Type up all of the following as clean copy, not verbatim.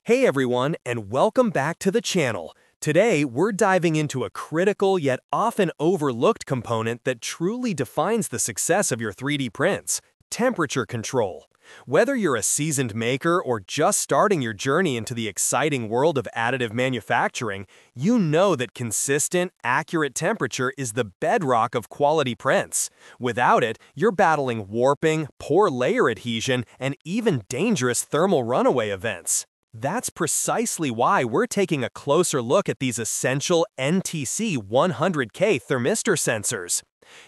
Hey everyone, and welcome back to the channel. Today, we're diving into a critical yet often overlooked component that truly defines the success of your 3D prints: temperature control. Whether you're a seasoned maker or just starting your journey into the exciting world of additive manufacturing, you know that consistent, accurate temperature is the bedrock of quality prints. Without it, you're battling warping, poor layer adhesion, and even dangerous thermal runaway events. That's precisely why we're taking a closer look at these essential NTC 100K thermistor sensors.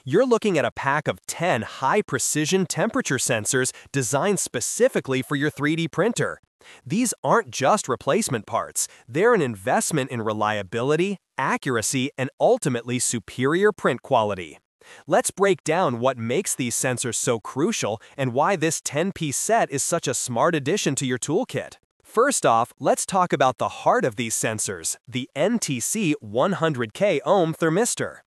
You're looking at a pack of 10 high-precision temperature sensors designed specifically for your 3D printer. These aren't just replacement parts, they're an investment in reliability, accuracy, and ultimately superior print quality. Let's break down what makes these sensors so crucial and why this 10-piece set is such a smart addition to your toolkit. First off, let's talk about the heart of these sensors, the NTC 100K ohm thermistor.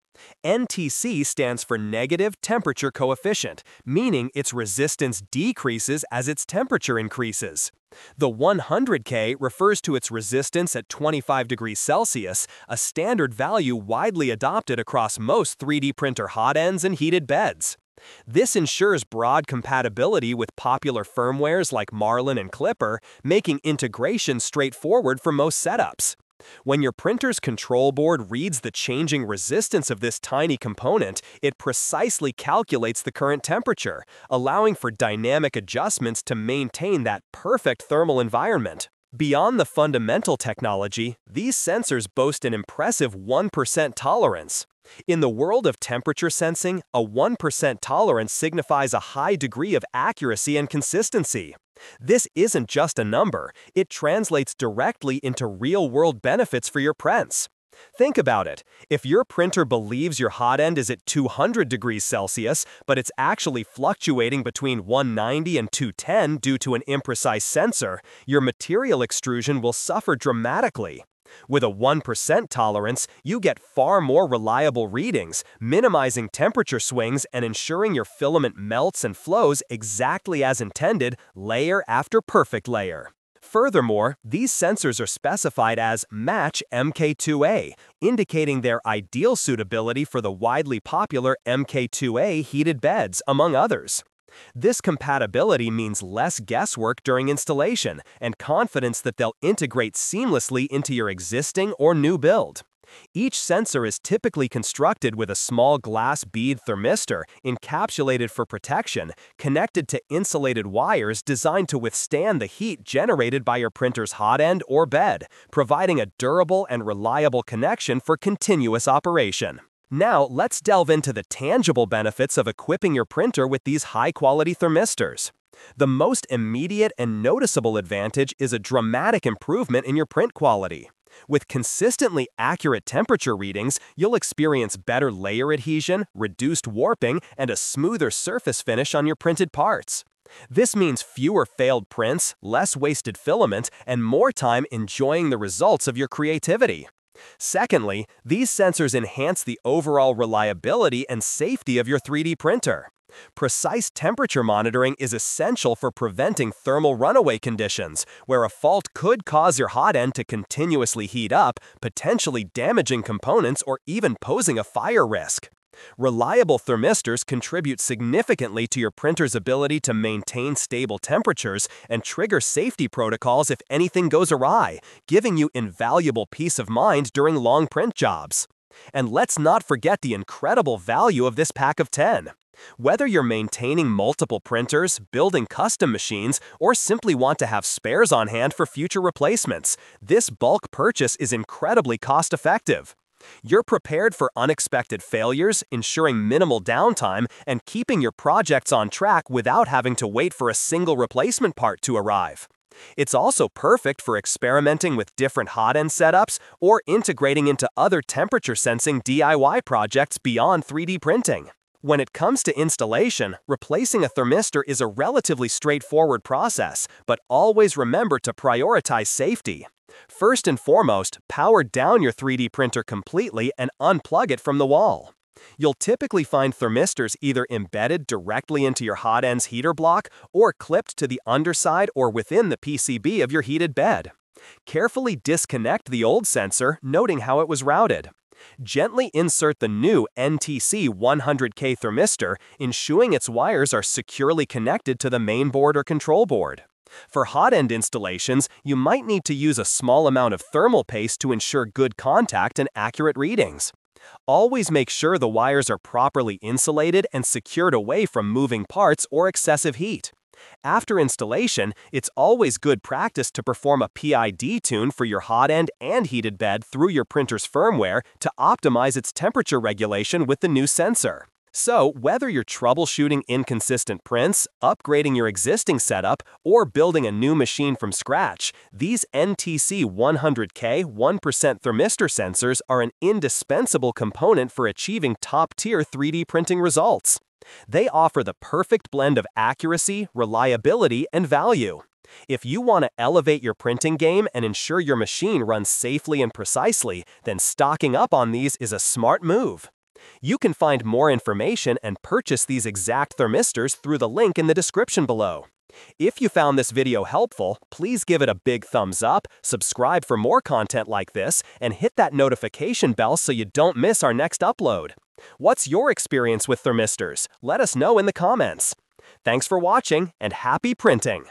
NTC stands for negative temperature coefficient, meaning its resistance decreases as its temperature increases. The 100K refers to its resistance at 25 degrees Celsius, a standard value widely adopted across most 3D printer hot ends and heated beds. This ensures broad compatibility with popular firmwares like Marlin and Clipper, making integration straightforward for most setups. When your printer's control board reads the changing resistance of this tiny component, it precisely calculates the current temperature, allowing for dynamic adjustments to maintain that perfect thermal environment. Beyond the fundamental technology, these sensors boast an impressive 1% tolerance. In the world of temperature sensing, a 1% tolerance signifies a high degree of accuracy and consistency. This isn't just a number, it translates directly into real-world benefits for your prints. Think about it. If your printer believes your hot end is at 200 degrees Celsius, but it's actually fluctuating between 190 and 210 due to an imprecise sensor, your material extrusion will suffer dramatically. With a 1% tolerance, you get far more reliable readings, minimizing temperature swings and ensuring your filament melts and flows exactly as intended, layer after perfect layer. Furthermore, these sensors are specified as Match MK2A, indicating their ideal suitability for the widely popular MK2A heated beds, among others. This compatibility means less guesswork during installation and confidence that they'll integrate seamlessly into your existing or new build. Each sensor is typically constructed with a small glass bead thermistor encapsulated for protection, connected to insulated wires designed to withstand the heat generated by your printer's hot end or bed, providing a durable and reliable connection for continuous operation. Now, let's delve into the tangible benefits of equipping your printer with these high-quality thermistors. The most immediate and noticeable advantage is a dramatic improvement in your print quality. With consistently accurate temperature readings, you'll experience better layer adhesion, reduced warping, and a smoother surface finish on your printed parts. This means fewer failed prints, less wasted filament, and more time enjoying the results of your creativity. Secondly, these sensors enhance the overall reliability and safety of your 3D printer. Precise temperature monitoring is essential for preventing thermal runaway conditions, where a fault could cause your hot end to continuously heat up, potentially damaging components or even posing a fire risk. Reliable thermistors contribute significantly to your printer's ability to maintain stable temperatures and trigger safety protocols if anything goes awry, giving you invaluable peace of mind during long print jobs. And let's not forget the incredible value of this pack of 10. Whether you're maintaining multiple printers, building custom machines, or simply want to have spares on hand for future replacements, this bulk purchase is incredibly cost-effective. You're prepared for unexpected failures, ensuring minimal downtime, and keeping your projects on track without having to wait for a single replacement part to arrive. It's also perfect for experimenting with different hot end setups or integrating into other temperature sensing DIY projects beyond 3D printing. When it comes to installation, replacing a thermistor is a relatively straightforward process, but always remember to prioritize safety. First and foremost, power down your 3D printer completely and unplug it from the wall. You'll typically find thermistors either embedded directly into your hot end's heater block or clipped to the underside or within the PCB of your heated bed. Carefully disconnect the old sensor, noting how it was routed. Gently insert the new NTC 100K thermistor, ensuring its wires are securely connected to the main board or control board. For hot-end installations, you might need to use a small amount of thermal paste to ensure good contact and accurate readings. Always make sure the wires are properly insulated and secured away from moving parts or excessive heat. After installation, it's always good practice to perform a PID tune for your hot end and heated bed through your printer's firmware to optimize its temperature regulation with the new sensor. So, whether you're troubleshooting inconsistent prints, upgrading your existing setup, or building a new machine from scratch, these NTC 100K 1% thermistor sensors are an indispensable component for achieving top-tier 3D printing results. They offer the perfect blend of accuracy, reliability, and value. If you want to elevate your printing game and ensure your machine runs safely and precisely, then stocking up on these is a smart move. You can find more information and purchase these exact thermistors through the link in the description below. If you found this video helpful, please give it a big thumbs up, subscribe for more content like this, and hit that notification bell so you don't miss our next upload. What's your experience with thermistors? Let us know in the comments. Thanks for watching, and happy printing!